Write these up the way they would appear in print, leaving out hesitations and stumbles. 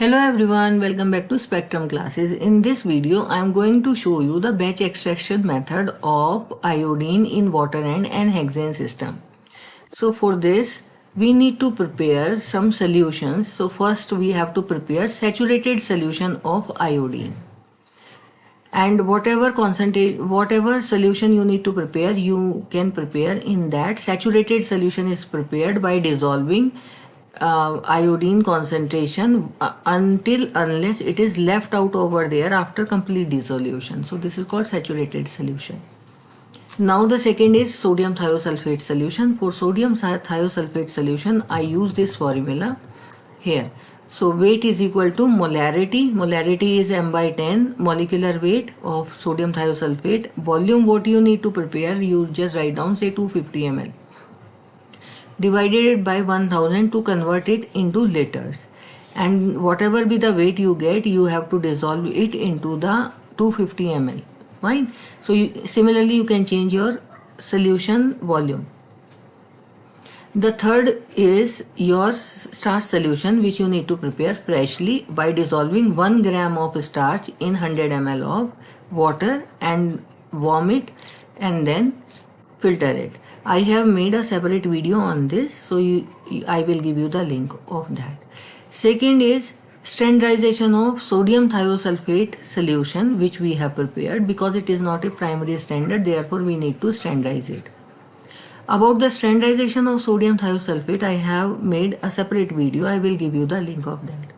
Hello everyone, welcome back to Spectrum classes. In this video, I am going to show you the batch extraction method of iodine in water and n-hexane system. So for this, we need to prepare some solutions. So first we have to prepare saturated solution of iodine. And whatever solution you need to prepare, you can prepare in that. Saturated solution is prepared by dissolving iodine concentration unless it is left out over there after complete dissolution. So this is called saturated solution. Now the second is sodium thiosulfate solution. For sodium thiosulfate solution, I use this formula here. So weight is equal to molarity. Molarity is m by 10 molecular weight of sodium thiosulfate. Volume, what you need to prepare, you just write down, say 250 ml. Divided it by 1000 to convert it into liters, and whatever be the weight you get, you have to dissolve it into the 250 ml. Fine. So similarly you can change your solution volume. The third is your starch solution, which you need to prepare freshly by dissolving 1 gram of starch in 100 ml of water and warm it and then filter it. I have made a separate video on this, so I will give you the link of that. Second is standardization of sodium thiosulfate solution, which we have prepared because it is not a primary standard, therefore we need to standardize it. About the standardization of sodium thiosulfate, I have made a separate video. I will give you the link of that.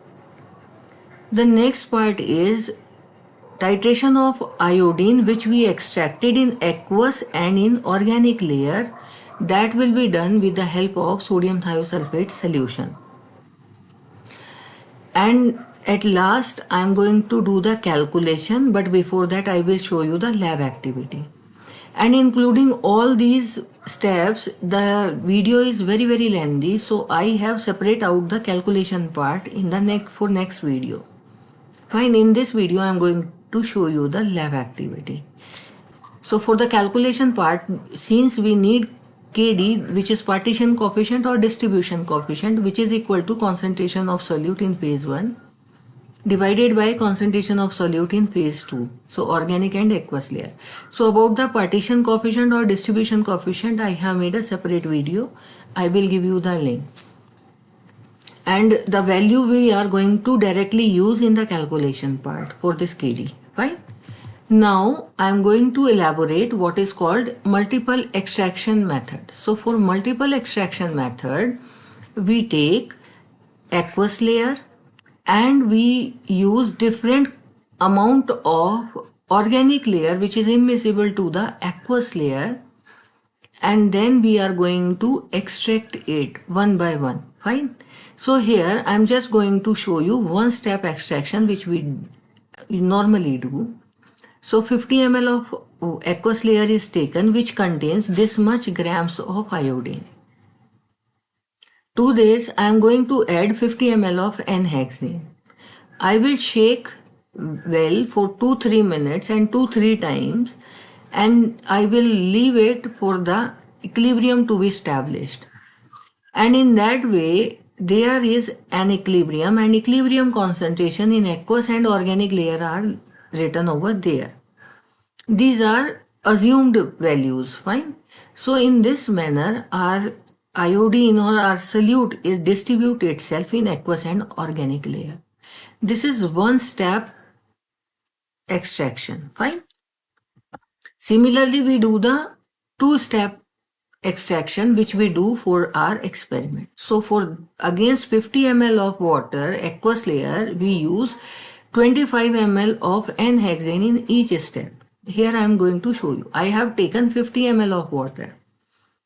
The next part is titration of iodine, which we extracted in aqueous and in organic layer. That will be done with the help of sodium thiosulfate solution. And at last I am going to do the calculation, but before that I will show you the lab activity. And including all these steps, the video is very lengthy, so I have separate out the calculation part in the next video. Fine, in this video I am going to show you the lab activity. So for the calculation part, since we need Kd, which is partition coefficient or distribution coefficient, which is equal to concentration of solute in phase 1 divided by concentration of solute in phase 2, so organic and aqueous layer. So about the partition coefficient or distribution coefficient, I have made a separate video. I will give you the link. And the value we are going to directly use in the calculation part for this Kd. Fine. Now I am going to elaborate what is called multiple extraction method. So for multiple extraction method, we take aqueous layer and we use different amount of organic layer which is immiscible to the aqueous layer, and then we are going to extract it one by one. Fine. So here I am just going to show you one step extraction which we normally do. So 50 ml of aqueous layer is taken, which contains this much grams of iodine. To this I am going to add 50 ml of n-hexane. I will shake well for 2-3 minutes and 2-3 times, and I will leave it for the equilibrium to be established. And in that way there is an equilibrium, and equilibrium concentration in aqueous and organic layer are written over there. These are assumed values. Fine. So in this manner our iodine or our solute is distribute itself in aqueous and organic layer. This is one step extraction. Fine. Similarly we do the two-step extraction which we do for our experiment. So for against 50 ml of water aqueous layer, we use 25 ml of n-hexane in each step. Here I am going to show you. I have taken 50 ml of water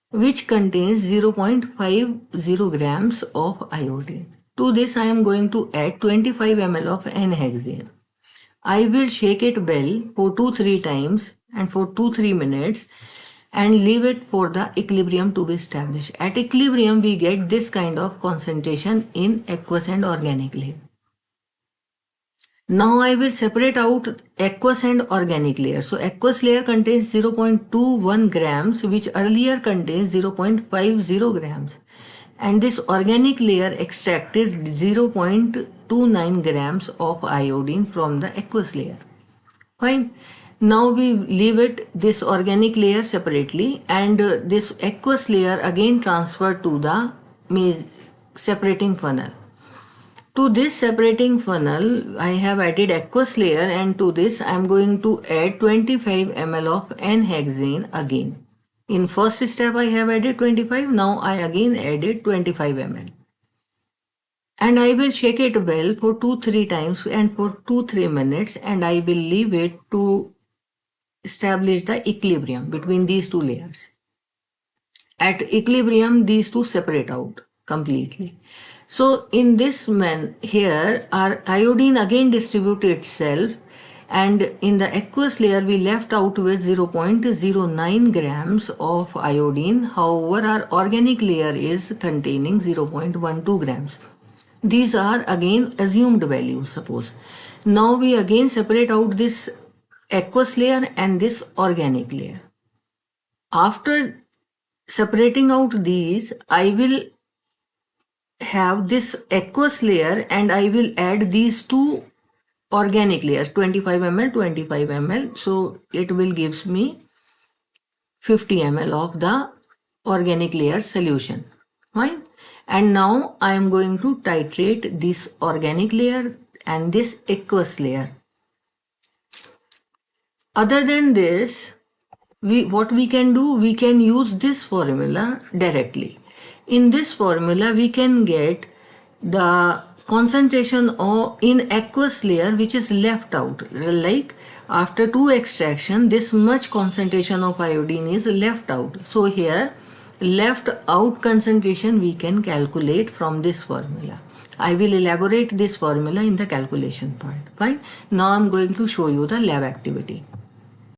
which contains 0.50 grams of iodine. To this I am going to add 25 ml of n-hexane. I will shake it well for 2-3 times and for 2-3 minutes and leave it for the equilibrium to be established. At equilibrium we get this kind of concentration in aqueous and organic layer. Now I will separate out aqueous and organic layer. So aqueous layer contains 0.21 grams, which earlier contains 0.50 grams. and this organic layer extracted 0.29 grams of iodine from the aqueous layer. Fine. Now we leave it this organic layer separately, and this aqueous layer again transferred to the separating funnel. To this separating funnel, I have added aqueous layer, and to this I am going to add 25 ml of n-hexane again. In first step I have added 25, now I again added 25 ml. And I will shake it well for 2-3 times and for 2-3 minutes, and I will leave it to establish the equilibrium between these two layers. At equilibrium, these two separate out completely. So in this here our iodine again distributes itself, and in the aqueous layer we left out with 0.09 grams of iodine. However, our organic layer is containing 0.12 grams. These are again assumed values, suppose. Now we again separate out this aqueous layer and this organic layer. After separating out these, I will have this aqueous layer and I will add these two organic layers, 25 ml, 25 ml. So it will gives me 50 ml of the organic layer solution. Fine. And now I am going to titrate this organic layer and this aqueous layer. Other than this, what we can do, we can use this formula directly. In this formula, we can get the concentration in aqueous layer which is left out. Like after 2 extraction, this much concentration of iodine is left out. So here, left out concentration we can calculate from this formula. I will elaborate this formula in the calculation part. Fine. Now I am going to show you the lab activity.